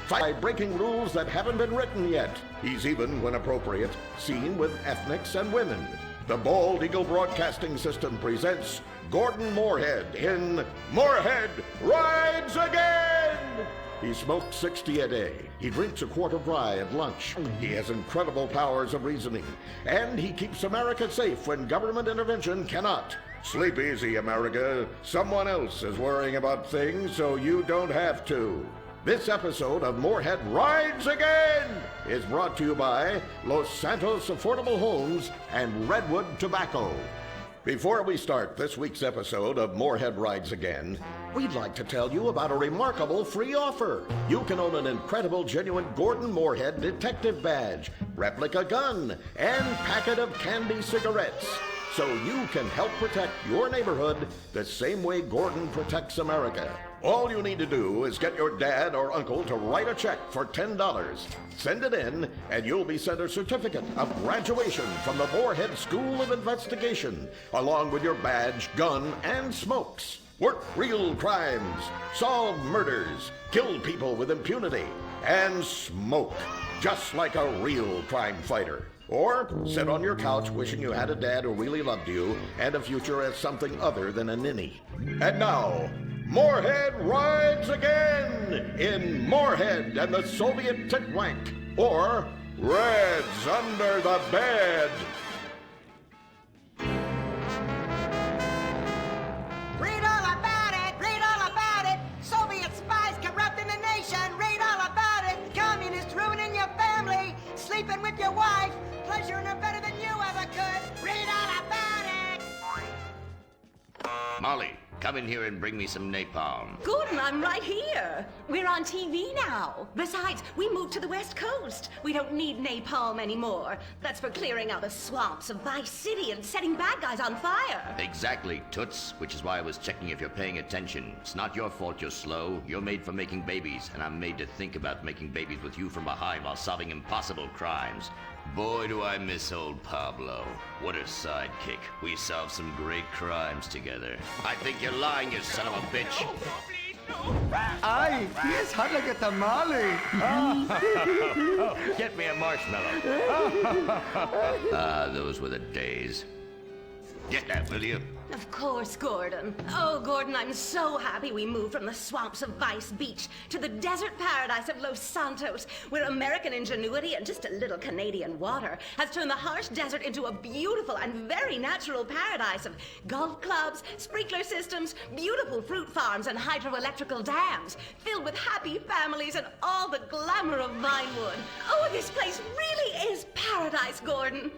by breaking rules that haven't been written yet. He's even, when appropriate, seen with ethnics and women. The Bald Eagle Broadcasting System presents Gordon Moorhead in Moorhead Rides Again! He smokes 60 a day. He drinks a quart of rye at lunch. He has incredible powers of reasoning. And he keeps America safe when government intervention cannot. Sleep easy, America. Someone else is worrying about things so you don't have to. This episode of Moorhead Rides Again is brought to you by Los Santos Affordable Homes and Redwood Tobacco. Before we start this week's episode of Moorhead Rides Again, we'd like to tell you about a remarkable free offer. You can own an incredible, genuine Gordon Moorhead detective badge, replica gun, and packet of candy cigarettes. So you can help protect your neighborhood the same way Gordon protects America. All you need to do is get your dad or uncle to write a check for $10. Send it in, and you'll be sent a certificate of graduation from the Moorhead School of Investigation, along with your badge, gun, and smokes. Work real crimes, solve murders, kill people with impunity, and smoke, just like a real crime fighter. Or sit on your couch wishing you had a dad who really loved you and a future as something other than a ninny. And now, Moorhead Rides Again in Moorhead and the Soviet Titwank, or Reds Under the Bed. Read all about it! Read all about it! Soviet spies corrupting the nation! Read all about it! Communists ruining your family! Sleeping with your wife! Pleasuring her better than you ever could! Read all about it! Molly, come in here and bring me some napalm. Gordon, I'm right here. We're on TV now. Besides, we moved to the West Coast. We don't need napalm anymore. That's for clearing out the swamps of Vice City and setting bad guys on fire. Exactly, Toots, which is why I was checking if you're paying attention. It's not your fault you're slow. You're made for making babies, and I'm made to think about making babies with you from behind while solving impossible crimes. Boy, do I miss old Pablo. What a sidekick. We solved some great crimes together. I think you're lying, you son of a bitch. Ay, he is hot like a tamale. Get me a marshmallow. Those were the days. Get that, will you? Of course, Gordon. Oh, Gordon, I'm so happy we moved from the swamps of Vice Beach to the desert paradise of Los Santos, where American ingenuity and just a little Canadian water has turned the harsh desert into a beautiful and very natural paradise of golf clubs, sprinkler systems, beautiful fruit farms, and hydroelectrical dams, filled with happy families and all the glamour of Vinewood. Oh, this place really is paradise, Gordon.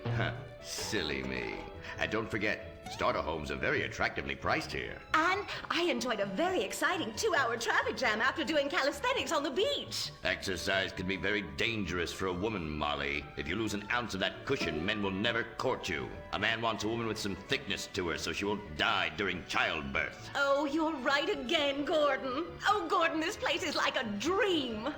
Silly me. And don't forget, starter homes are very attractively priced here. And I enjoyed a very exciting 2-hour traffic jam after doing calisthenics on the beach. Exercise can be very dangerous for a woman, Molly. If you lose an ounce of that cushion, men will never court you. A man wants a woman with some thickness to her so she won't die during childbirth. Oh, you're right again, Gordon. Oh, Gordon, this place is like a dream.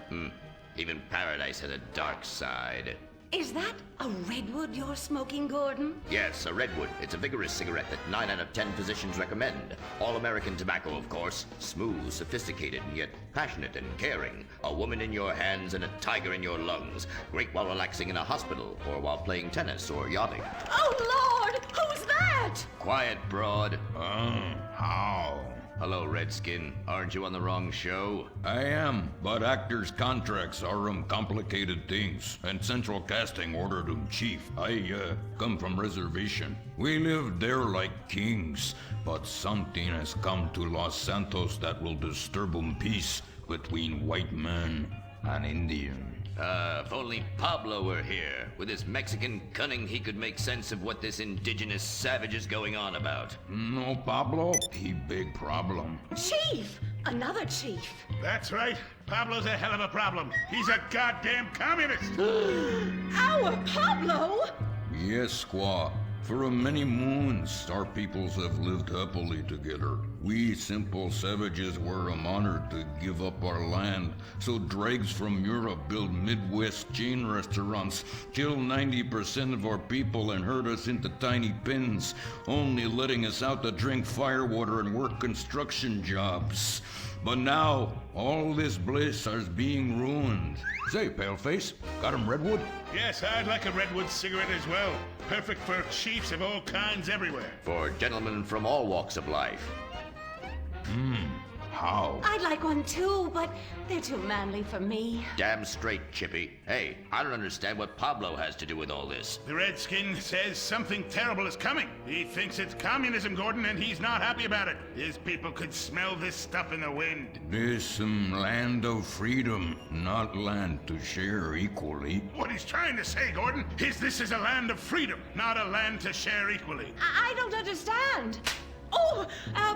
Even paradise has a dark side. Is that a redwood you're smoking, Gordon? Yes, a redwood. It's a vigorous cigarette that 9 out of 10 physicians recommend. All American tobacco, of course. Smooth, sophisticated, and yet passionate and caring. A woman in your hands and a tiger in your lungs. Great while relaxing in a hospital, or while playing tennis or yachting. Oh, Lord! Who's that? Quiet, broad. How? Hello, Redskin. Aren't you on the wrong show? I am, but actors' contracts are complicated things, and Central Casting ordered chief. I come from reservation. We live there like kings, but something has come to Los Santos that will disturb peace between white man and Indian. If only Pablo were here. With his Mexican cunning, he could make sense of what this indigenous savage is going on about. No, Pablo, he big problem. Chief! Another chief. That's right. Pablo's a hell of a problem. He's a goddamn communist. Our Pablo? Yes, squaw. For many moons, our peoples have lived happily together. We simple savages were honored to give up our land, so dregs from Europe build Midwest chain restaurants, kill 90% of our people and herd us into tiny pens, only letting us out to drink firewater and work construction jobs. But now, all this bliss is being ruined. Say, Paleface, got him redwood? Yes, I'd like a redwood cigarette as well. Perfect for chiefs of all kinds everywhere. For gentlemen from all walks of life. How? I'd like one too, but they're too manly for me. Damn straight, Chippy. Hey, I don't understand what Pablo has to do with all this. The Redskin says something terrible is coming. He thinks it's communism, Gordon, and he's not happy about it. His people could smell this stuff in the wind. This land of freedom, not land to share equally. What he's trying to say, Gordon, is this is a land of freedom, not a land to share equally. I don't understand. Oh,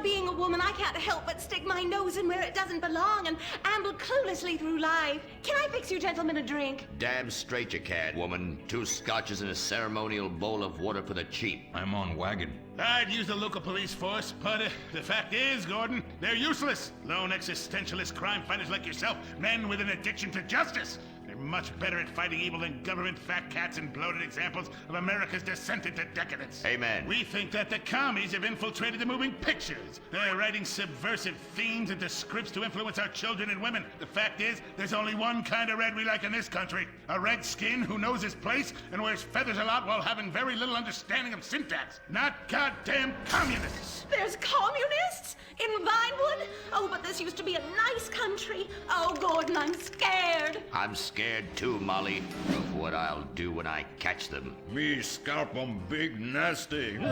being a woman, I can't help but stick my nose in where it doesn't belong and amble cluelessly through life. Can I fix you gentlemen a drink? Damn straight you can, woman. 2 scotches and a ceremonial bowl of water for the chief. I'm on wagon. I'd use the local police force, but the fact is, Gordon, they're useless. Lone existentialist crime fighters like yourself, men with an addiction to justice. They're much better at fighting evil than government fat cats and bloated examples of America's descent into decadence. Amen. We think that the commies have infiltrated the moving pictures. They're writing subversive themes into scripts to influence our children and women. The fact is, there's only one kind of red we like in this country. A redskin who knows his place and wears feathers a lot while having very little understanding of syntax. Not goddamn communists. There's communists? In Vinewood? Oh, but this used to be a nice country. Oh, Gordon, I'm scared. I'm scared too, Molly, of what I'll do when I catch them. Me scalp 'em big nasty. All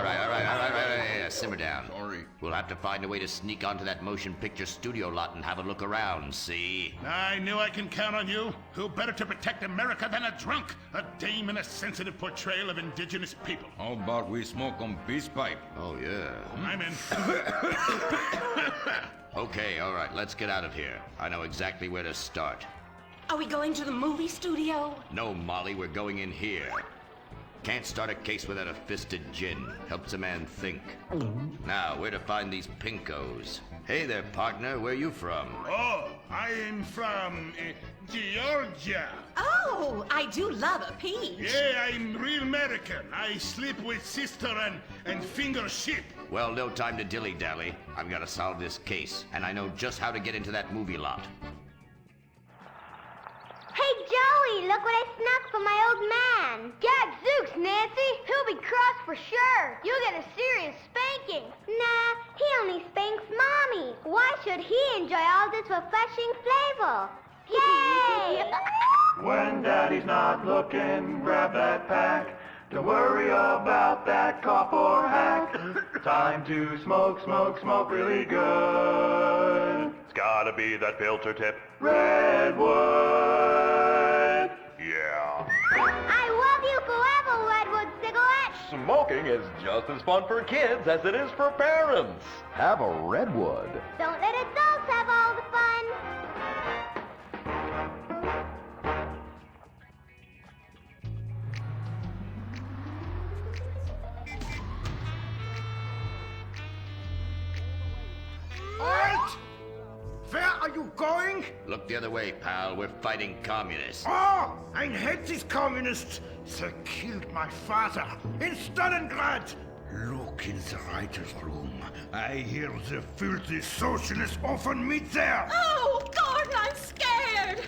right, simmer down. Sorry. We'll have to find a way to sneak onto that motion picture studio lot and have a look around, see? I knew I can count on you. Who better to protect America than a drunk? A dame in a sensitive portrayal of indigenous people. How about we smoke 'em peace pipe? Oh, yeah. I'm in. Okay, all right, let's get out of here. I know exactly where to start. Are we going to the movie studio? No, Molly, we're going in here. Can't start a case without a fisted gin. Helps a man think. Now, where to find these pinkos? Hey there, partner, where you from? Oh, I'm from Georgia. Oh, I do love a peach. Yeah, I'm real American. I sleep with sister and finger shit. Well, no time to dilly-dally. I've got to solve this case, and I know just how to get into that movie lot. Hey, Joey, look what I snuck from my old man. Gadzooks, Nancy. He'll be cross for sure. You'll get a serious spanking. Nah, he only spanks Mommy. Why should he enjoy all this refreshing flavor? Yay! When Daddy's not looking, grab that pack. Don't worry about that cop or hack. Time to smoke, smoke, smoke really good. It's gotta be that filter tip. Redwood. Yeah. I love you forever, Redwood cigarette. Smoking is just as fun for kids as it is for parents. Have a Redwood. Don't let adults have all the fun. Halt! Where are you going? Look the other way, pal. We're fighting communists. Oh, I hate these communists. They killed my father in Stalingrad. Look in the writer's room. I hear the filthy socialists often meet there. Oh, Gordon, I'm scared.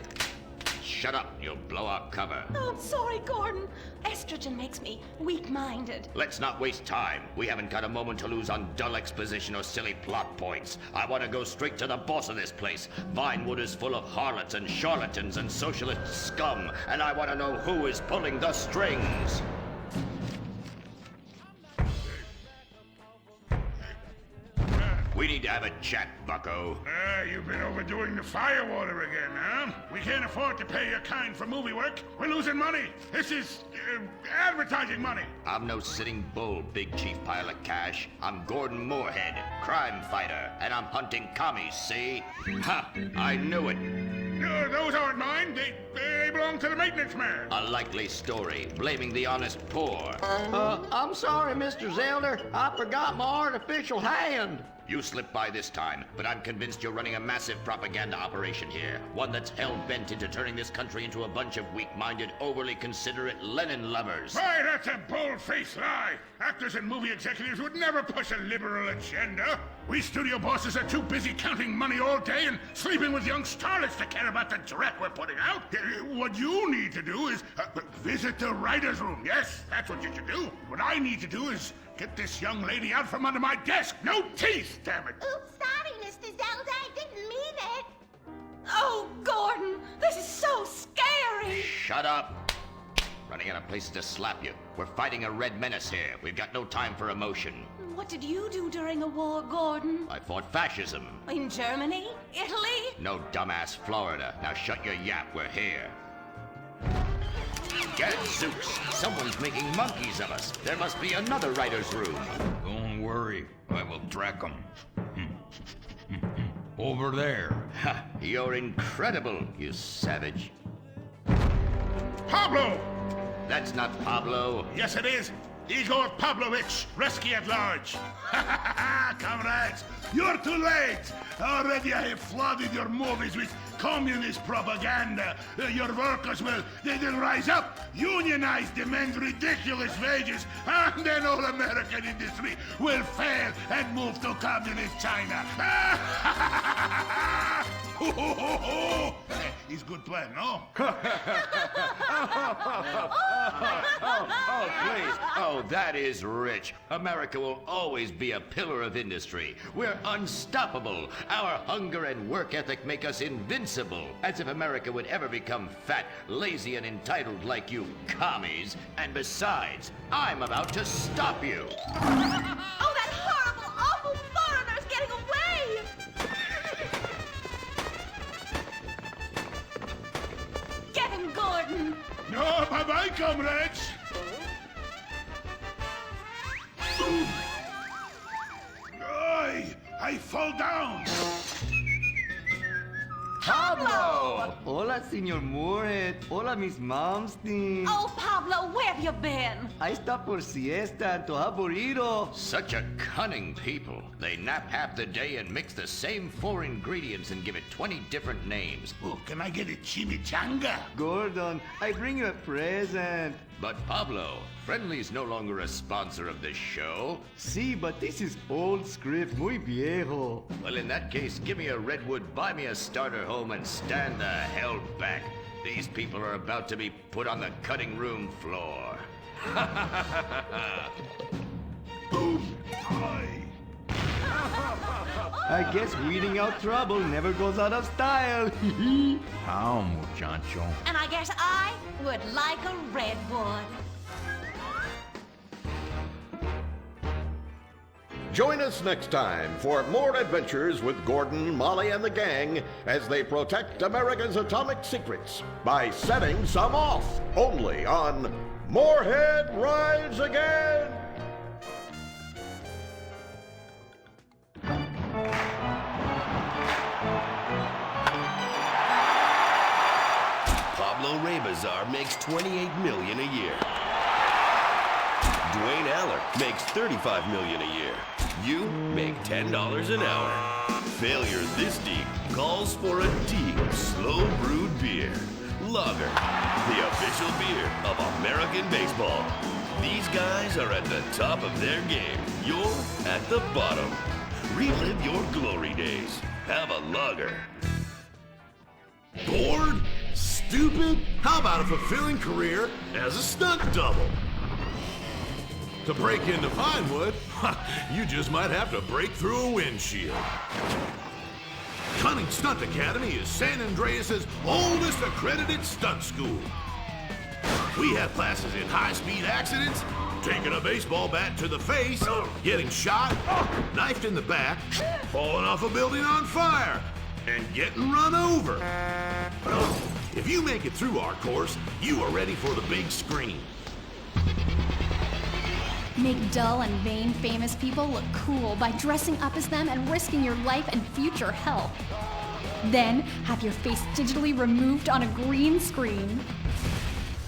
Shut up, you'll blow our cover. Oh, I'm sorry, Gordon. Estrogen makes me weak-minded. Let's not waste time. We haven't got a moment to lose on dull exposition or silly plot points. I want to go straight to the boss of this place. Vinewood is full of harlots and charlatans and socialist scum, and I want to know who is pulling the strings. We need to have a chat, bucko. You've been overdoing the firewater again, huh? We can't afford to pay your kind for movie work. We're losing money. This is advertising money. I'm no sitting bull, big chief pile of cash. I'm Gordon Moorhead, crime fighter, and I'm hunting commies, see? Ha! I knew it. Those aren't mine. They belong to the maintenance man. A likely story, blaming the honest poor. I'm sorry, Mr. Zelder. I forgot my artificial hand. You slipped by this time, but I'm convinced you're running a massive propaganda operation here. One that's hell-bent into turning this country into a bunch of weak-minded, overly considerate Lenin lovers. Why, that's a bold-faced lie. Actors and movie executives would never push a liberal agenda. We studio bosses are too busy counting money all day and sleeping with young starlets to care about the dreck we're putting out. What you need to do is visit the writer's room. Yes, that's what you should do. What I need to do is get this young lady out from under my desk. No teeth, damn it. Oops, sorry, Mr. Zelda. I didn't mean it. Oh, Gordon, this is so scary. Shut up. Running out of places to slap you. We're fighting a red menace here. We've got no time for emotion. What did you do during the war, Gordon? I fought fascism. In Germany? Italy? No, dumbass, Florida. Now shut your yap, we're here. Gadzooks! Someone's making monkeys of us. There must be another writer's room. Don't worry, I will track them. Over there. Ha! You're incredible, you savage. Pablo! That's not Pablo. Yes, it is. Igor Pavlovich, Rescue at Large. Comrades, you're too late. Already I have flooded your movies with communist propaganda. Your workers they'll rise up, unionize, demand ridiculous wages, and then all American industry will fail and move to communist China. It's a good plan, no? Oh, please. Oh, that is rich. America will always be a pillar of industry. We're unstoppable. Our hunger and work ethic make us invincible. As if America would ever become fat, lazy, and entitled like you commies. And besides, I'm about to stop you. Oh, that horrible, awful foreigner's getting away! Get him, Gordon! No, bye-bye, comrades. I fall down. Pablo! Hola, Senor Moorhead. Hola, Miss Malmsteen. Oh, Pablo, where have you been? I stopped for siesta to have burrito. Such a cunning people. They nap half the day and mix the same 4 ingredients and give it 20 different names. Oh, can I get a chimichanga? Gordon, I bring you a present. But Pablo, Friendly's no longer a sponsor of this show. Sí, but this is old script, muy viejo. Well, in that case, give me a redwood, buy me a starter home, and stand the hell back. These people are about to be put on the cutting room floor. Boom! Aye. I guess weeding out trouble never goes out of style. How, muchacho? And I guess I would like a redwood. Join us next time for more adventures with Gordon, Molly, and the gang as they protect America's atomic secrets by setting some off. Only on Moorhead Rides Again! Pablo Rebazar makes $28 million a year. Dwayne Aller makes $35 million a year. You make $10 an hour. Failure this deep calls for a deep, slow brewed beer. Lager, the official beer of American baseball. These guys are at the top of their game. You're at the bottom. Relive your glory days. Have a lager. Bored? Stupid? How about a fulfilling career as a stunt double? To break into Pinewood, you just might have to break through a windshield. Cunning Stunt Academy is San Andreas' oldest accredited stunt school. We have classes in high-speed accidents, taking a baseball bat to the face, getting shot, knifed in the back, falling off a building on fire, and getting run over. If you make it through our course, you are ready for the big screen. Make dull and vain famous people look cool by dressing up as them and risking your life and future health. Then have your face digitally removed on a green screen.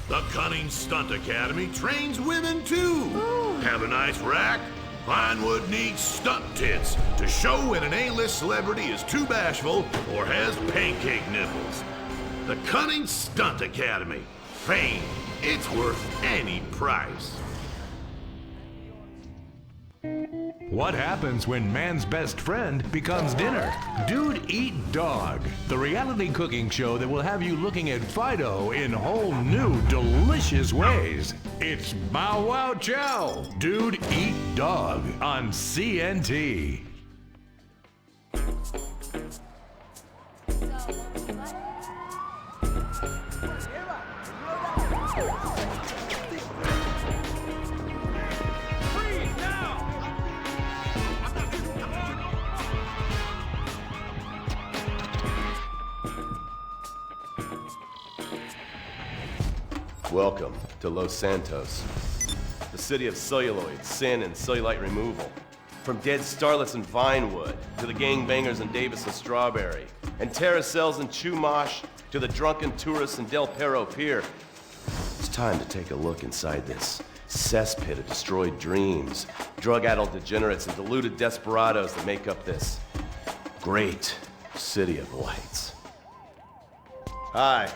The Cunning Stunt Academy trains women too. Ooh. Have a nice rack? Pinewood needs stunt tits to show when an A-list celebrity is too bashful or has pancake nipples. The Cunning Stunt Academy. Fame. It's worth any price. What happens when man's best friend becomes dinner? Dude Eat Dog, the reality cooking show that will have you looking at Fido in whole new, delicious ways. It's Bow Wow Chow, Dude Eat Dog on CNT. Welcome to Los Santos, the city of celluloid, sin, and cellulite removal. From dead starlets in Vinewood, to the gangbangers in Davis and Strawberry, and terracels in Chumash, to the drunken tourists in Del Perro Pier. It's time to take a look inside this cesspit of destroyed dreams, drug-addled degenerates, and deluded desperados that make up this great city of lights. Hi.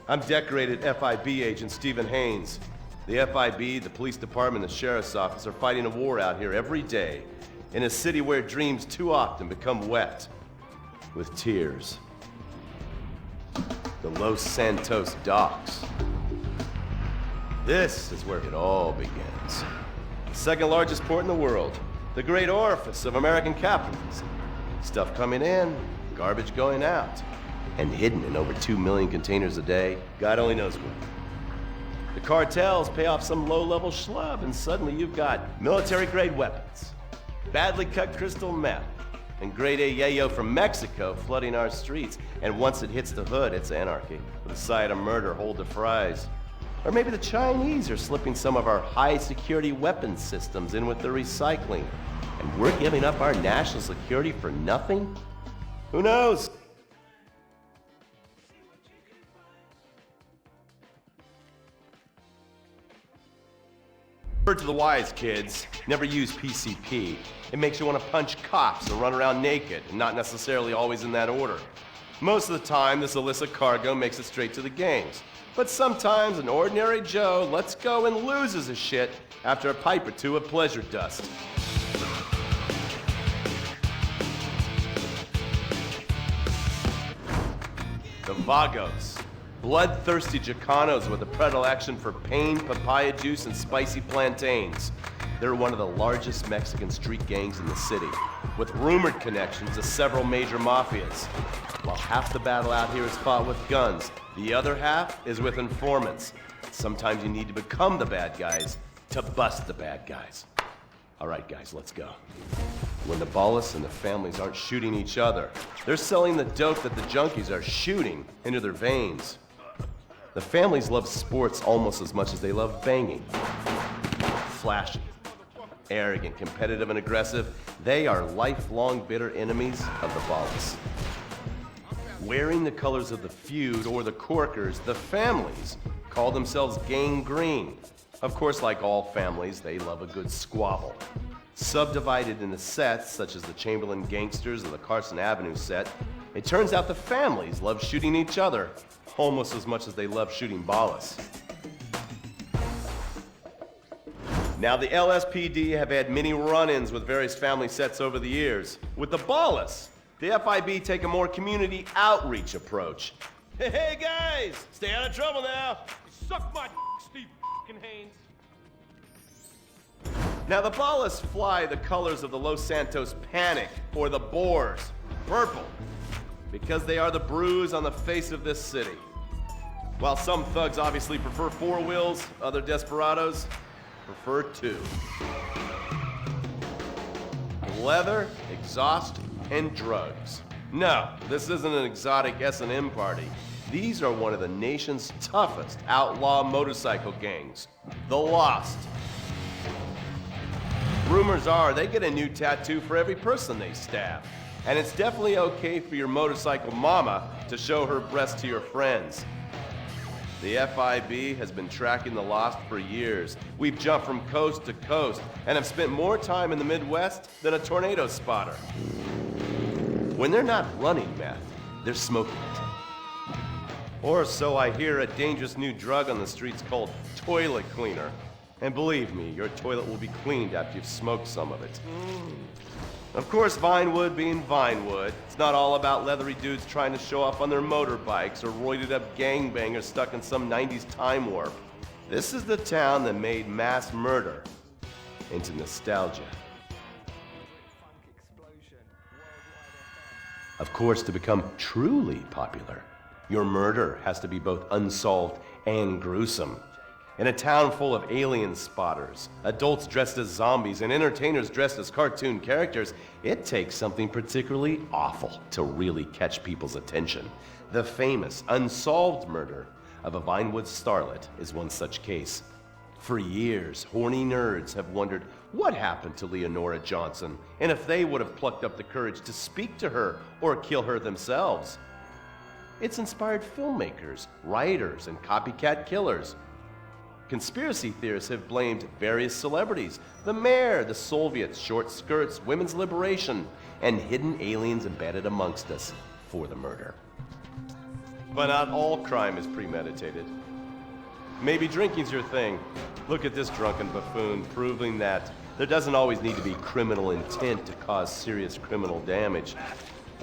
I'm decorated FIB agent Stephen Haynes. The FIB, the police department, and the sheriff's office are fighting a war out here every day in a city where dreams too often become wet with tears. The Los Santos docks. This is where it all begins. The second largest port in the world, the great orifice of American capitalism. Stuff coming in, garbage going out. And hidden in over 2 million containers a day, God only knows where. The cartels pay off some low-level schlub, and suddenly you've got military-grade weapons, badly cut crystal meth, and grade A yayo from Mexico flooding our streets. And once it hits the hood, it's anarchy, with a side of murder hold to fries. Or maybe the Chinese are slipping some of our high-security weapons systems in with the recycling, and we're giving up our national security for nothing? Who knows? Word to the wise, kids. Never use PCP. It makes you want to punch cops and run around naked, and not necessarily always in that order. Most of the time, this illicit cargo makes it straight to the gangs. But sometimes an ordinary Joe lets go and loses his shit after a pipe or two of pleasure dust. The Vagos. Bloodthirsty Chicanos with a predilection for pain, papaya juice, and spicy plantains. They're one of the largest Mexican street gangs in the city, with rumored connections to several major mafias. While half the battle out here is fought with guns, the other half is with informants. Sometimes you need to become the bad guys to bust the bad guys. All right, guys, let's go. When the ballists and the families aren't shooting each other, they're selling the dope that the junkies are shooting into their veins. The families love sports almost as much as they love banging. Flashy, arrogant, competitive, and aggressive, they are lifelong bitter enemies of the ballists. Wearing the colors of the feud or the corkers, the families call themselves Gang Green. Of course, like all families, they love a good squabble. Subdivided into sets, such as the Chamberlain Gangsters or the Carson Avenue set, it turns out the families love shooting each other almost as much as they love shooting ballists. Now, the LSPD have had many run-ins with various family sets over the years. With the ballists, the FIB take a more community outreach approach. Hey guys, stay out of trouble now. Suck my Steve Haynes. Now, the ballists fly the colors of the Los Santos Panic, or the Boers, purple, because they are the bruise on the face of this city. While some thugs obviously prefer 4 wheels, other desperados prefer 2. Leather, exhaust, and drugs. No, this isn't an exotic S&M party. These are one of the nation's toughest outlaw motorcycle gangs, the Lost. Rumors are they get a new tattoo for every person they stab. And it's definitely okay for your motorcycle mama to show her breast to your friends. The FIB has been tracking the Lost for years. We've jumped from coast to coast and have spent more time in the Midwest than a tornado spotter. When they're not running meth, they're smoking it. Or so I hear a dangerous new drug on the streets called toilet cleaner. And believe me, your toilet will be cleaned after you've smoked some of it. Of course, Vinewood being Vinewood, it's not all about leathery dudes trying to show off on their motorbikes or roided up gangbangers stuck in some 90s time warp. This is the town that made mass murder into nostalgia. Of course, to become truly popular, your murder has to be both unsolved and gruesome. In a town full of alien spotters, adults dressed as zombies, and entertainers dressed as cartoon characters, it takes something particularly awful to really catch people's attention. The famous unsolved murder of a Vinewood starlet is one such case. For years, horny nerds have wondered what happened to Leonora Johnson, and if they would have plucked up the courage to speak to her or kill her themselves. It's inspired filmmakers, writers, and copycat killers. Conspiracy theorists have blamed various celebrities, the mayor, the Soviets, short skirts, women's liberation, and hidden aliens embedded amongst us for the murder. But not all crime is premeditated. Maybe drinking's your thing. Look at this drunken buffoon, proving that there doesn't always need to be criminal intent to cause serious criminal damage.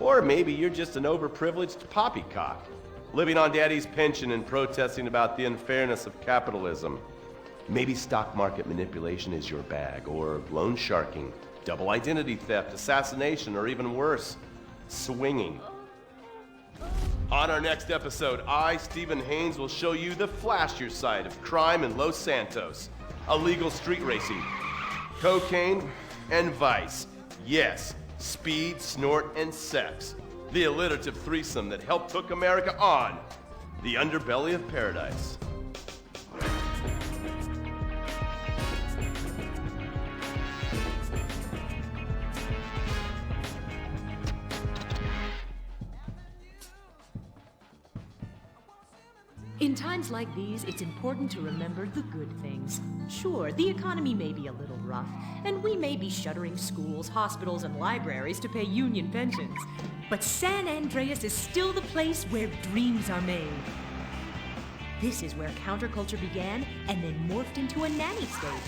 Or maybe you're just an overprivileged poppycock, living on daddy's pension and protesting about the unfairness of capitalism. Maybe stock market manipulation is your bag, or loan sharking, double identity theft, assassination, or even worse, swinging. On our next episode, I, Stephen Haynes, will show you the flashier side of crime in Los Santos. Illegal street racing, cocaine, and vice. Yes, speed, snort, and sex. The alliterative threesome that helped hook America on the underbelly of paradise. In times like these, it's important to remember the good things. Sure, the economy may be a little rough, and we may be shuttering schools, hospitals, and libraries to pay union pensions. But San Andreas is still the place where dreams are made. This is where counterculture began and then morphed into a nanny state.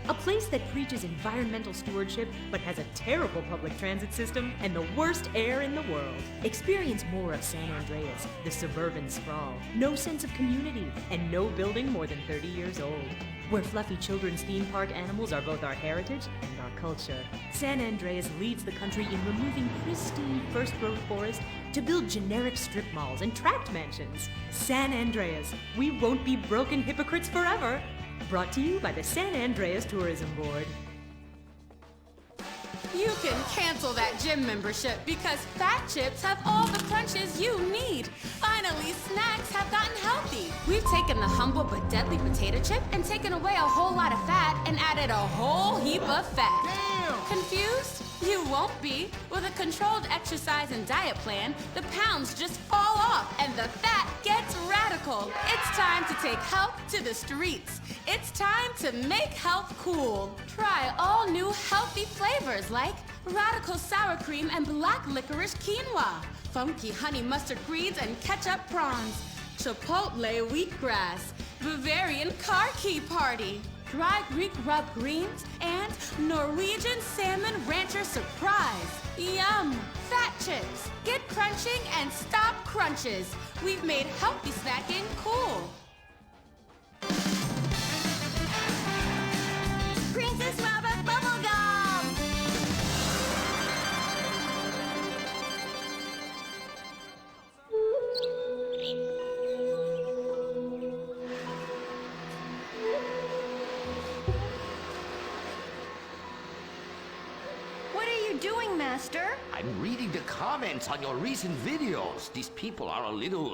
A place that preaches environmental stewardship but has a terrible public transit system and the worst air in the world. Experience more of San Andreas, the suburban sprawl. No sense of community and no building more than 30 years old. Where fluffy children's theme park animals are both our heritage and our culture. San Andreas leads the country in removing pristine first-growth forest to build generic strip malls and tract mansions. San Andreas, we won't be broken hypocrites forever. Brought to you by the San Andreas Tourism Board. You can cancel that gym membership because Fat Chips have all the crunches you need. Finally, snacks have gotten healthy. We've taken the humble but deadly potato chip and taken away a whole lot of fat and added a whole heap of fat. Damn! Confused? You won't be. With a controlled exercise and diet plan, the pounds just fall off and the fat gets radical. It's time to take health to the streets. It's time to make health cool. Try all new healthy flavors like radical sour cream and black licorice quinoa, funky honey mustard greens and ketchup prawns, chipotle wheatgrass, Bavarian car key party, dry Greek rub greens, and Norwegian salmon rancher surprise. Yum! Fat Chips. Get crunching and stop crunches. We've made healthy snacking cool. Princess Robot Bubblegum! What are you doing, Master? I'm reading the comments on your recent videos. These people are a little...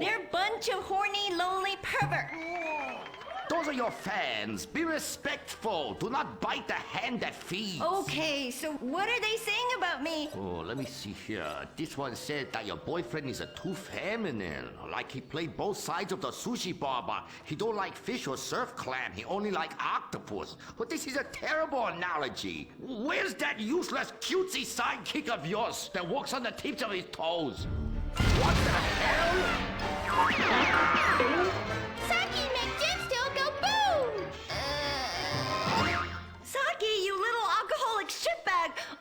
They're a bunch of horny, lonely perverts. Those are your fans. Be respectful. Do not bite the hand that feeds. Okay, so what are they saying about me? Oh, let me see here. This one said that your boyfriend is too feminine. Like he played both sides of the sushi bar, but he don't like fish or surf clam. He only like octopus. But this is a terrible analogy. Where's that useless cutesy sidekick of yours that walks on the tips of his toes? What the hell? Saki make Jen still go boom!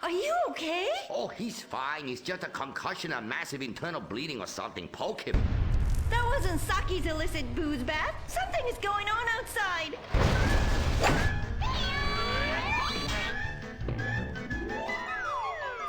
Are you okay? Oh, he's fine. It's just a concussion and massive internal bleeding or something. Poke him. That wasn't Saki's illicit booze bath. Something is going on outside.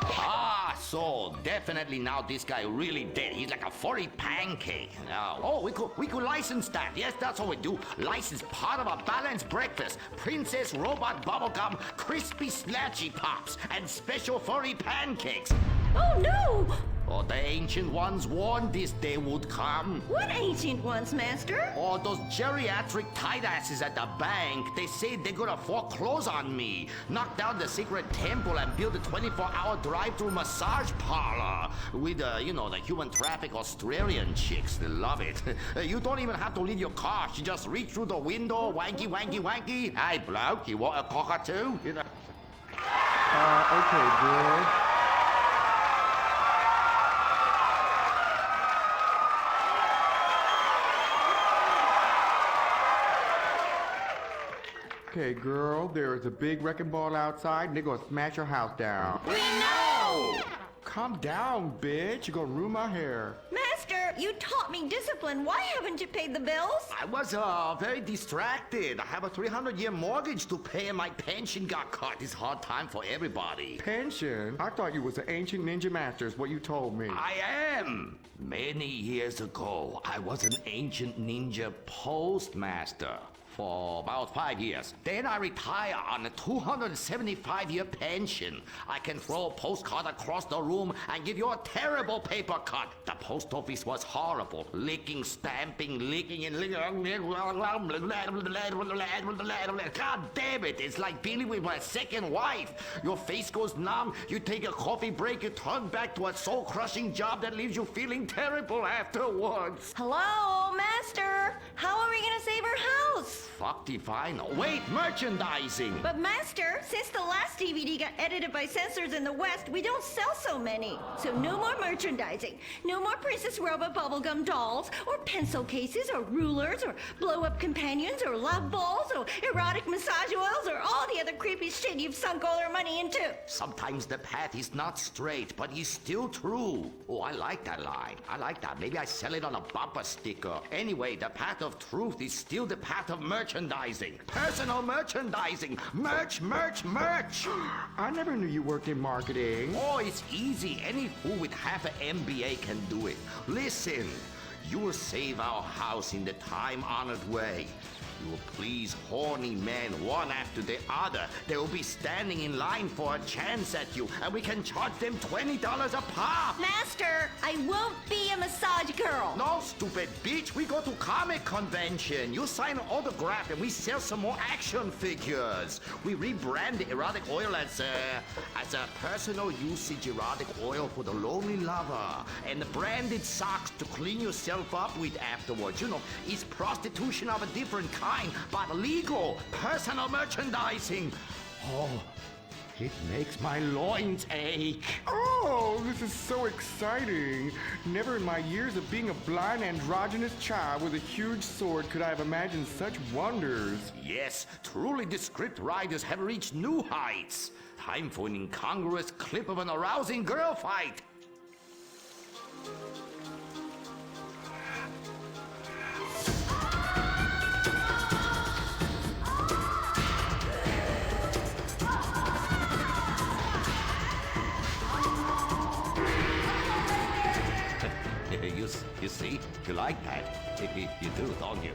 Ah, so definitely now this guy really dead. He's like a furry pancake. Oh, we could license that. Yes, that's what we do. License part of a balanced breakfast. Princess Robot Bubblegum, Crispy Snatchy Pops, and special furry pancakes. Oh no! Oh, the ancient ones warned this day would come. What ancient ones, Master? Oh, those geriatric tight asses at the bank. They say they're gonna foreclose on me, knock down the secret temple, and build a 24-hour drive-through massage parlor with, the human traffic Australian chicks. They love it. You don't even have to leave your car. You just reach through the window, wanky, wanky, wanky. Hey, bloke, you want a cockatoo? Okay, good. Okay, girl, there is a big wrecking ball outside and they're gonna smash your house down. We know! Calm down, bitch. You're gonna ruin my hair. Master, you taught me discipline. Why haven't you paid the bills? I was very distracted. I have a 300-year mortgage to pay and my pension got cut. It's a hard time for everybody. Pension? I thought you was an ancient ninja master is what you told me. I am. Many years ago, I was an ancient ninja postmaster for about 5 years. Then I retire on a 275-year pension. I can throw a postcard across the room and give you a terrible paper cut. The post office was horrible. Licking, stamping, licking, and licking. God damn it, it's like dealing with my second wife. Your face goes numb, you take a coffee break, you turn back to a soul-crushing job that leaves you feeling terrible afterwards. Hello, Master. How are we gonna save our house? Fuck define. Wait, merchandising. But Master, since the last DVD got edited by censors in the West, we don't sell so many. So no more merchandising. No more Princess Robot bubblegum dolls, or pencil cases, or rulers, or blow-up companions, or love balls, or erotic massage oils, or all the other creepy shit you've sunk all our money into. Sometimes the path is not straight, but is still true. Oh, I like that line. I like that. Maybe I sell it on a bumper sticker. Anyway, the path of truth is still the path of merchandising. Personal merchandising. Merch, merch, merch. I never knew you worked in marketing. Oh, it's easy. Any fool with half an MBA can do it. Listen, you will save our house in the time-honored way. You will please horny men one after the other. They will be standing in line for a chance at you, and we can charge them $20 a pop. Master, I won't be a massage girl. No, stupid bitch. We go to comic convention. You sign an autograph, and we sell some more action figures. We rebrand the erotic oil as a personal usage erotic oil for the lonely lover, and the branded socks to clean yourself up with afterwards. You know, it's prostitution of a different kind. But legal, personal merchandising. Oh, it makes my loins ache. Oh, this is so exciting. Never in my years of being a blind androgynous child with a huge sword could I have imagined such wonders. Yes, truly the script writers have reached new heights. Time for an incongruous clip of an arousing girl fight. You see? You like that? You do, don't you?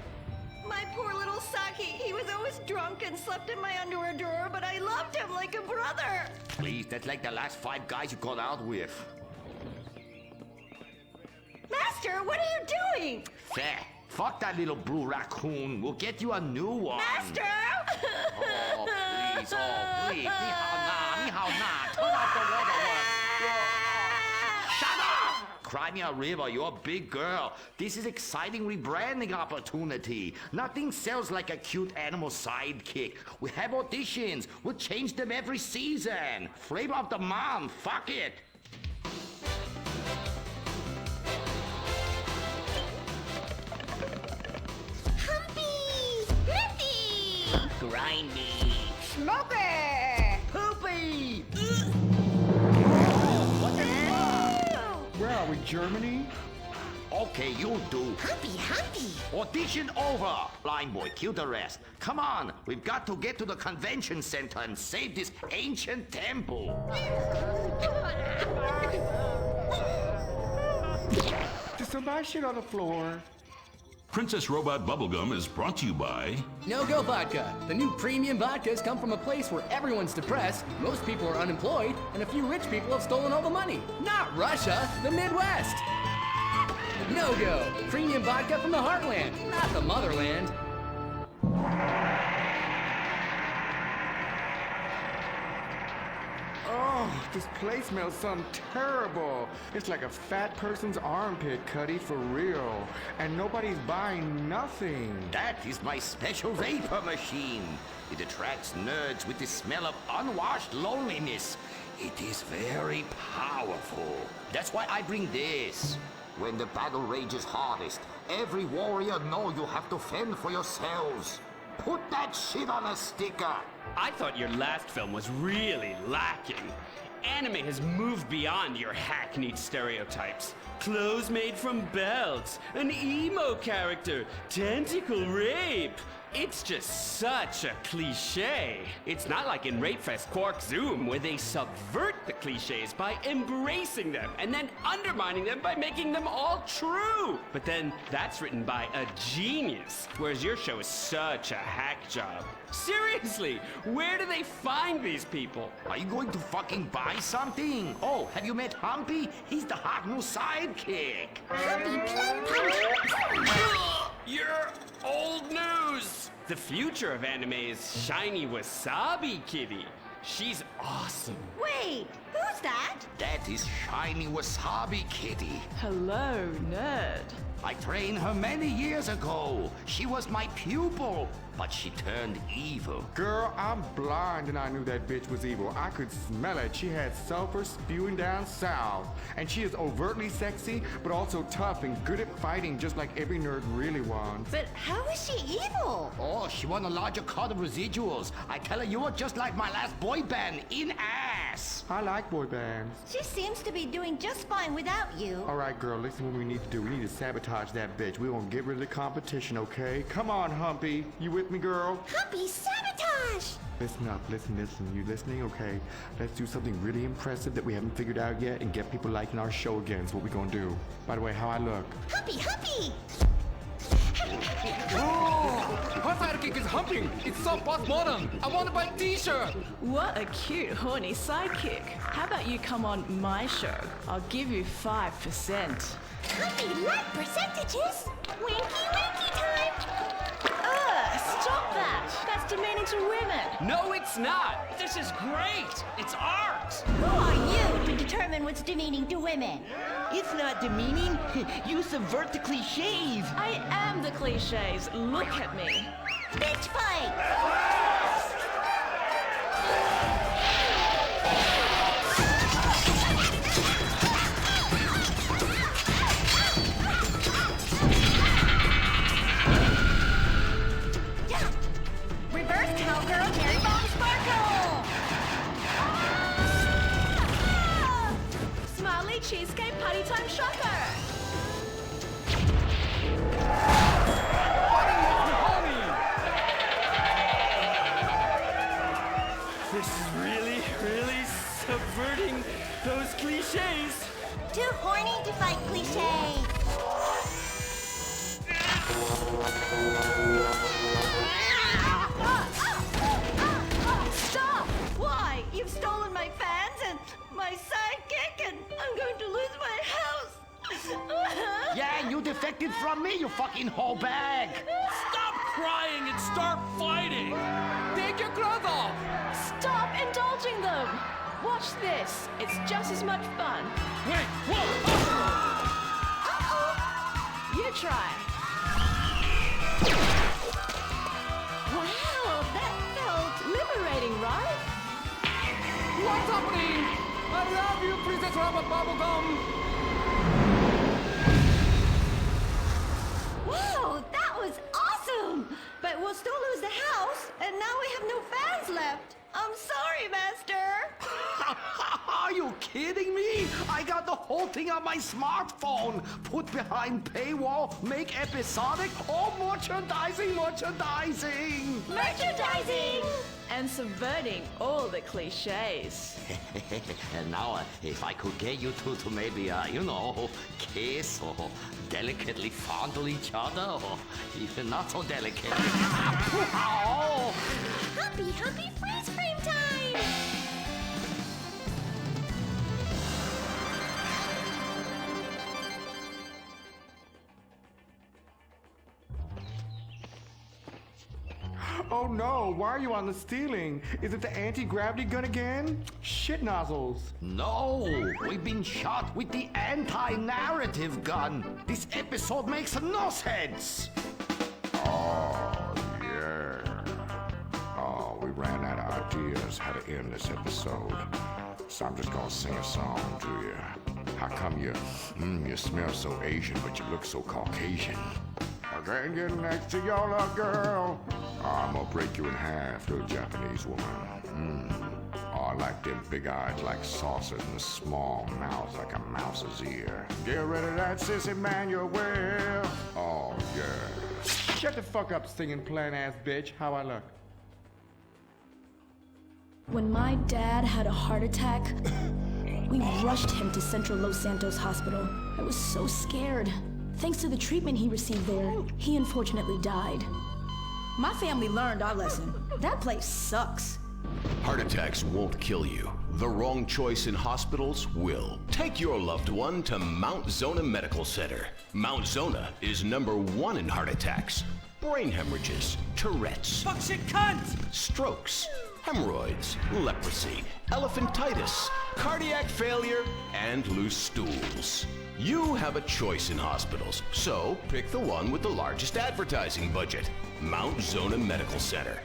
My poor little Saki. He was always drunk and slept in my underwear drawer, but I loved him like a brother. Please, that's like the last 5 guys you got out with. Master, what are you doing? Fair. Fuck that little blue raccoon. We'll get you a new one. Master! Oh, please. Oh, please. Ni hao na. Ni hao na. Turn off the waterworks. Shut up! Cry me a river. You're a big girl. This is exciting rebranding opportunity. Nothing sells like a cute animal sidekick. We have auditions. We'll change them every season. Flavor of the month. Fuck it. Grindy. Smoky. Poopy. Where are we, Germany? Okay, you do. Humpy. Audition over. Blind boy, kill the rest. Come on, we've got to get to the convention center and save this ancient temple. There's some bad shit on the floor. Princess Robot Bubblegum is brought to you by No-Go Vodka. The new premium vodkas come from a place where everyone's depressed, most people are unemployed, and a few rich people have stolen all the money. Not Russia, the Midwest. No-Go. Premium vodka from the heartland, not the motherland. Oh, this place smells something terrible. It's like a fat person's armpit, Cuddy, for real. And nobody's buying nothing. That is my special vapor machine. It attracts nerds with the smell of unwashed loneliness. It is very powerful. That's why I bring this. When the battle rages hardest, every warrior know you have to fend for yourselves. Put that shit on a sticker. I thought your last film was really lacking. Anime has moved beyond your hackneyed stereotypes. Clothes made from belts, an emo character, tentacle rape. It's just such a cliche. It's not like in Rape Fest Quark Zoom, where they subvert the cliches by embracing them and then undermining them by making them all true. But then that's written by a genius, whereas your show is such a hack job. Seriously, where do they find these people? Are you going to fucking buy something? Oh, have you met Humpy? He's the hot new sidekick. Humpy Plum You're old news! The future of anime is Shiny Wasabi Kitty. She's awesome. Wait, who's that? That is Shiny Wasabi Kitty. Hello, nerd. I trained her many years ago. She was my pupil, but she turned evil. Girl, I'm blind and I knew that bitch was evil. I could smell it. She had sulfur spewing down south. And she is overtly sexy, but also tough and good at fighting, just like every nerd really wants. But how is she evil? Oh, she won a larger cut of residuals. I tell her you are just like my last boy band, in ass. I like boy bands. She seems to be doing just fine without you. All right, girl, listen what we need to do. We need to sabotage that bitch. We won't get rid of the competition, okay? Come on, Humpy. You with me, girl? Humpy, sabotage! Listen up, listen. You listening? Okay. Let's do something really impressive that we haven't figured out yet and get people liking our show again. Is what we're gonna do. By the way, how I look? Humpy! Oh, her sidekick is humping. It's so postmodern. I want to buy a t-shirt. What a cute, horny sidekick. How about you come on my show? I'll give you 5%. Humpy, like percentages? Winky time! Stop that! That's demeaning to women. No, it's not. This is great. It's art. Who are you to determine what's demeaning to women? It's not demeaning. You subvert the cliches. I am the cliches. Look at me. Bitch fight! Reverse cowgirl, Mary Bomb Sparkle! Smiley cheesecake party time shocker. This is really, really subverting those cliches. Too horny to fight cliches. Stop! Why? You've stolen my fans and my sidekick, and I'm going to lose my house. Yeah, you defected from me, you fucking whole bag. Stop crying and start fighting. Take your clothes off. Stop indulging them. Watch this. It's just as much fun. Wait, whoa! You try. Wow, that felt liberating, right? What's happening? I love you, Princess Robot Bubblegum. Wow, that was awesome! But we'll still lose the house, and now we have no fans left. I'm sorry, Master. Are you kidding me? I got got the whole thing on my smartphone. Put behind paywall, make episodic, all merchandising. Merchandising! And subverting all the cliches. And now, if I could get you two to maybe, kiss or delicately fondle each other, or even not so delicate. Oh. Happy freeze frame time! Oh no, why are you on the ceiling? Is it the anti-gravity gun again? Shit nozzles. No, we've been shot with the anti-narrative gun. This episode makes no sense. Oh, yeah. Oh, we ran out of ideas how to end this episode. So I'm just gonna sing a song to you. How come you smell so Asian, but you look so Caucasian? I can't get next to your little girl. I'm gonna break you in half to a Japanese woman. Oh, I like them big eyes like saucers and the small mouths like a mouse's ear. Get rid of that sissy man, you will. Oh, yeah. Shut the fuck up, singing plant-ass bitch. How I look? When my dad had a heart attack, we rushed him to Central Los Santos Hospital. I was so scared. Thanks to the treatment he received there, he unfortunately died. My family learned our lesson. That place sucks. Heart attacks won't kill you. The wrong choice in hospitals will. Take your loved one to Mount Zona Medical Center. Mount Zona is #1 in heart attacks, brain hemorrhages, Tourette's, Fuck shit cunt! strokes, hemorrhoids, leprosy, elephantitis, cardiac failure, and loose stools. You have a choice in hospitals, so pick the one with the largest advertising budget. Mount Zona Medical Center.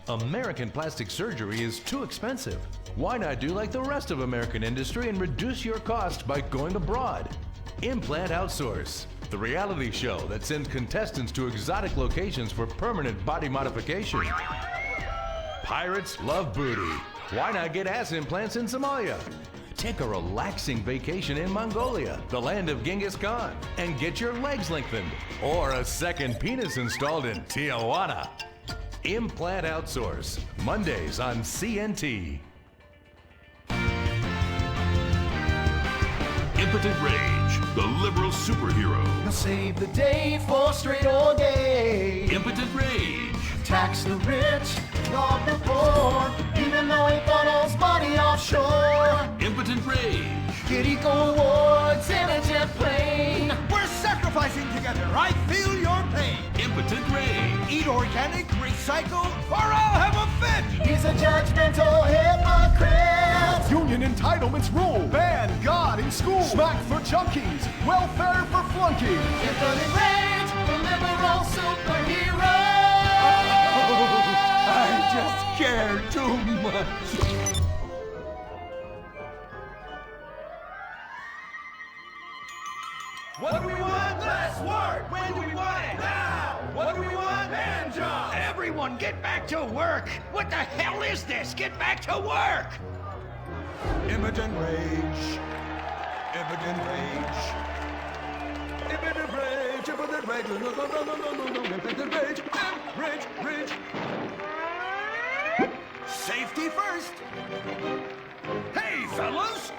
American plastic surgery is too expensive. Why not do like the rest of American industry and reduce your cost by going abroad? Implant Outsource, the reality show that sends contestants to exotic locations for permanent body modification. Pirates love booty. Why not get ass implants in Somalia? Take a relaxing vacation in Mongolia, the land of Genghis Khan, and get your legs lengthened. Or a second penis installed in Tijuana. Implant Outsource, Mondays on CNT. Impotent Rage, the liberal superhero. He'll save the day for straight or gay. Impotent Rage. Tax the rich, rob the poor, even though he funnels money offshore. Impotent Rage. Get eco awards in a jet plane. We're sacrificing together. I feel your pain. Impotent Rage. Eat organic, recycle, or I'll have a fit. He's a judgmental hypocrite. Union entitlements rule. Ban God in school. Smack for junkies. Welfare for flunkies. Impotent Rage, the liberal superhero. I just care too much. What do we want? Less work! When do we want it? Now! What do we want? Hand jobs! Everyone get back to work! What the hell is this? Get back to work! Impotent Rage. Impotent Rage. Impotent Rage. Impotent Rage. Impotent Rage. Rage. Rage. Safety first! Hey, fellas!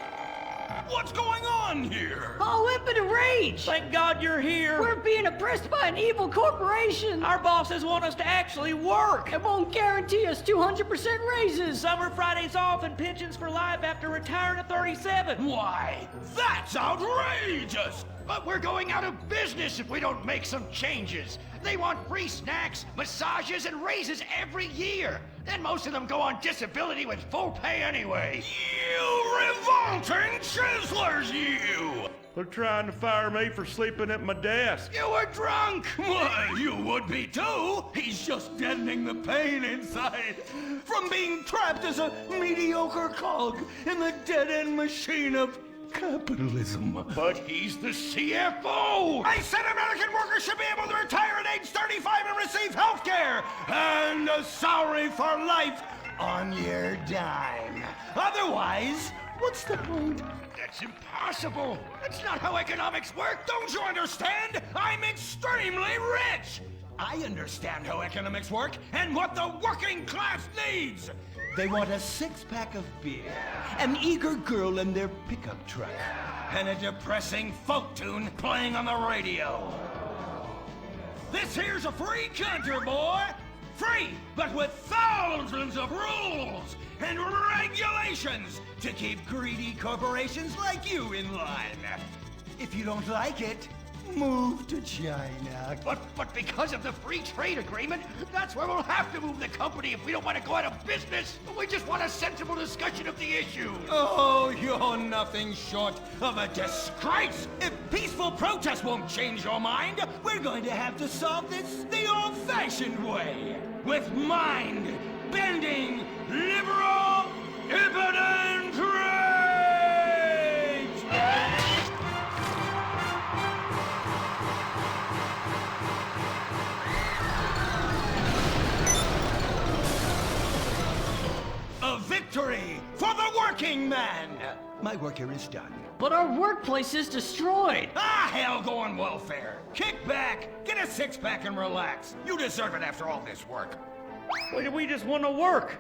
What's going on here? Oh, impotent rage! Thank God you're here. We're being oppressed by an evil corporation. Our bosses want us to actually work. It won't guarantee us 200% raises. Summer Fridays off and pensions for life after retiring at 37. Why, that's outrageous! But we're going out of business if we don't make some changes. They want free snacks, massages, and raises every year. And most of them go on disability with full pay anyway. You revolting chiselers, you! They're trying to fire me for sleeping at my desk. You were drunk! Why, you would be too! He's just deadening the pain inside from being trapped as a mediocre cog in the dead-end machine of capitalism. But he's the CFO! I said American workers should be able to retire at age 35 and receive health care! And a salary for life on your dime. Otherwise, what's the point? That's impossible! That's not how economics work! Don't you understand? I'm extremely rich! I understand how economics work and what the working class needs! They want a six-pack of beer, an eager girl in their pickup truck, and a depressing folk tune playing on the radio. This here's a free country, boy! Free, but with thousands of rules and regulations to keep greedy corporations like you in line. If you don't like it, move to China. But because of the free trade agreement, that's where we'll have to move the company if we don't want to go out of business. We just want a sensible discussion of the issue. Oh, you're nothing short of a disgrace. If peaceful protest won't change your mind, we're going to have to solve this the old-fashioned way. With mind-bending, liberal, impotent rage! A victory for the working man! My work here is done. But our workplace is destroyed. Ah, hell, go on welfare. Kick back, get a six-pack and relax. You deserve it after all this work. We just want to work.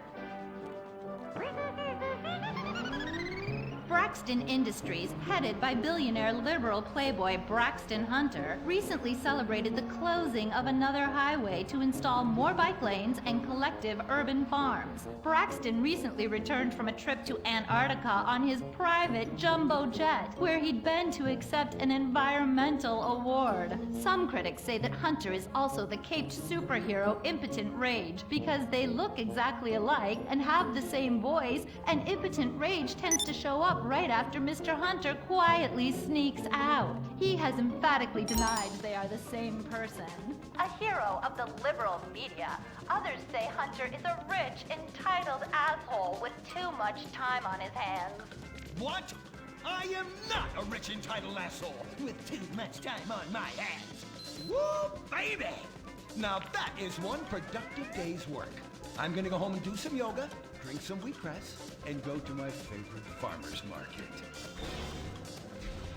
Braxton Industries, headed by billionaire liberal playboy Braxton Hunter, recently celebrated the closing of another highway to install more bike lanes and collective urban farms. Braxton recently returned from a trip to Antarctica on his private jumbo jet, where he'd been to accept an environmental award. Some critics say that Hunter is also the caped superhero Impotent Rage, because they look exactly alike and have the same voice, and Impotent Rage tends to show up right after Mr. Hunter quietly sneaks out. He has emphatically denied they are the same person. A hero of the liberal media, others say Hunter is a rich, entitled asshole with too much time on his hands. What? I am not a rich, entitled asshole with too much time on my hands. Woo, baby! Now that is one productive day's work. I'm gonna go home and do some yoga, drink some wheatgrass, and go to my favorite farmer's market.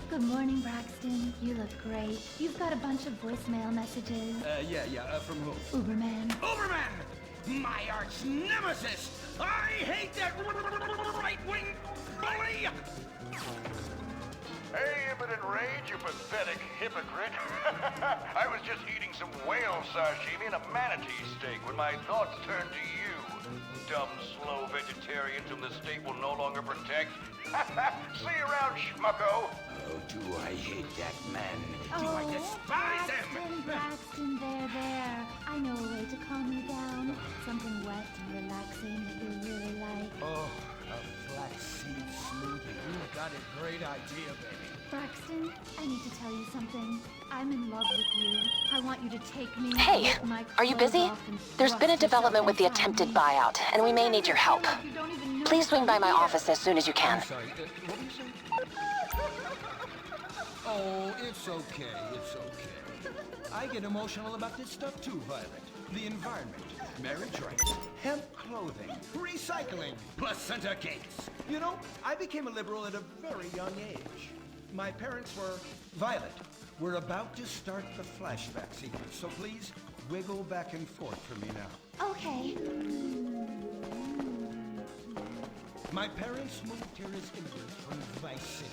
Good morning, Braxton. You look great. You've got a bunch of voicemail messages. From who? Uberman. Uberman! My arch nemesis! I hate that right-wing bully! Hey, Impotent Rage, you pathetic hypocrite. I was just eating some whale sashimi and a manatee steak when my thoughts turned to you. Dumb, slow vegetarians whom the state will no longer protect. See you around, schmucko. Oh, do I hate that man? Do I Oh, despise him? Braxton, there. I know a way to calm you down. Something wet and relaxing that you really like. Oh, a flaxseed smoothie. You got a great idea, baby. Braxton, I need to tell you something. I'm in love with you. I want you to take me. Hey, rip my are you clothes busy? off and There's been a thrust development with the yourself attempted inside me. buyout, and we may need your help. You don't even know Please swing by my what office as soon as you can. I'm sorry, what did you say? Oh, it's okay, it's okay. I get emotional about this stuff too, Violet. The environment, marriage rights, hemp clothing, recycling, placenta cakes. You know, I became a liberal at a very young age. My parents were... Violet, we're about to start the flashback sequence, so please wiggle back and forth for me now. Okay. My parents moved here as immigrants from Vice City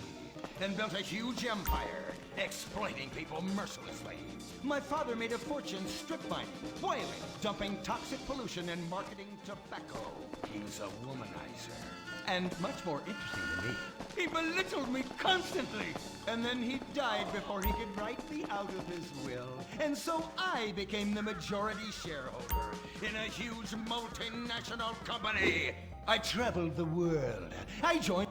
and built a huge empire, exploiting people mercilessly. My father made a fortune strip mining, boiling, dumping toxic pollution, and marketing tobacco. He was a womanizer. And much more interesting than me, he belittled me constantly. And then he died before he could write me out of his will. And so I became the majority shareholder in a huge multinational company. I traveled the world. I joined...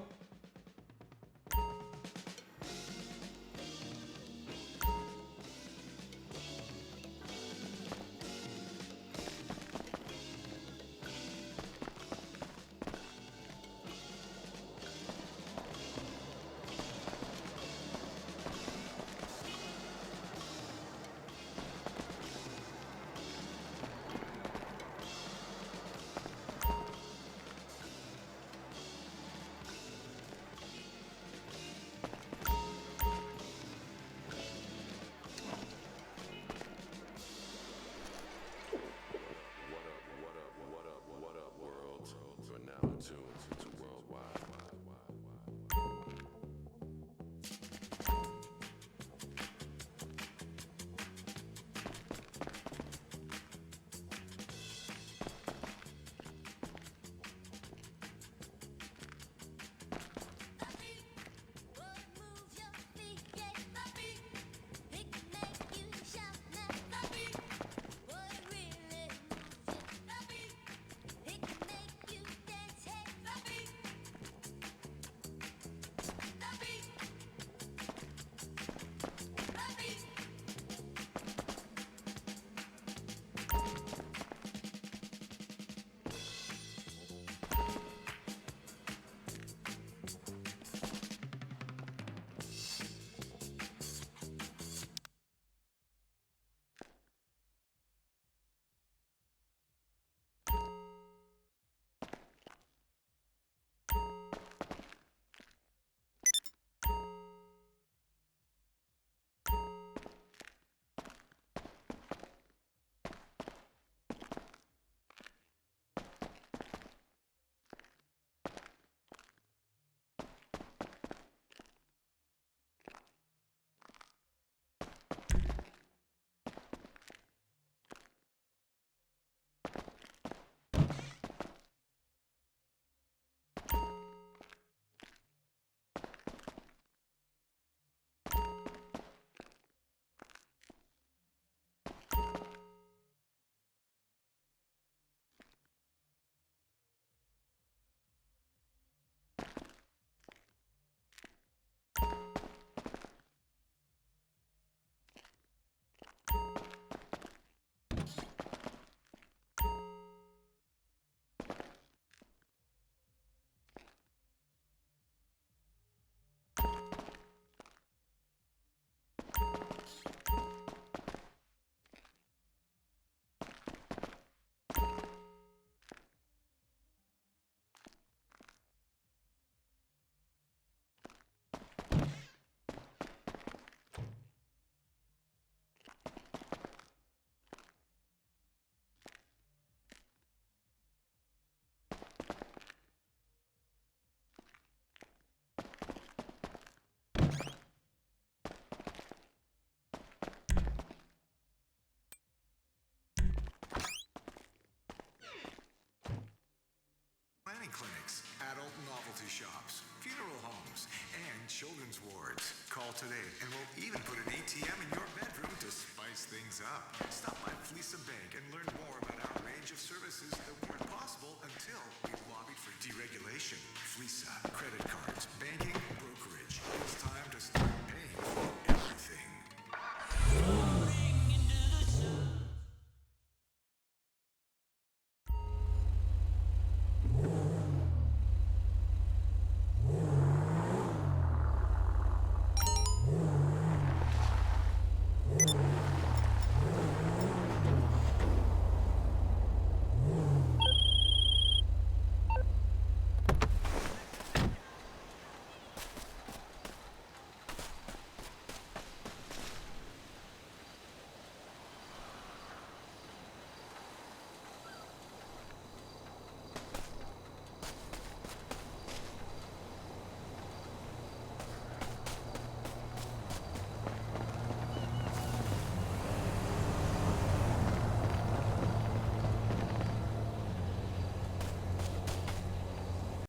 money clinics, adult novelty shops, funeral homes, and children's wards. Call today and we'll even put an ATM in your bedroom to spice things up. Stop by Fleece Bank and learn more about our range of services that weren't possible until we lobbied for deregulation. Fleece, credit cards, banking, brokerage. It's time to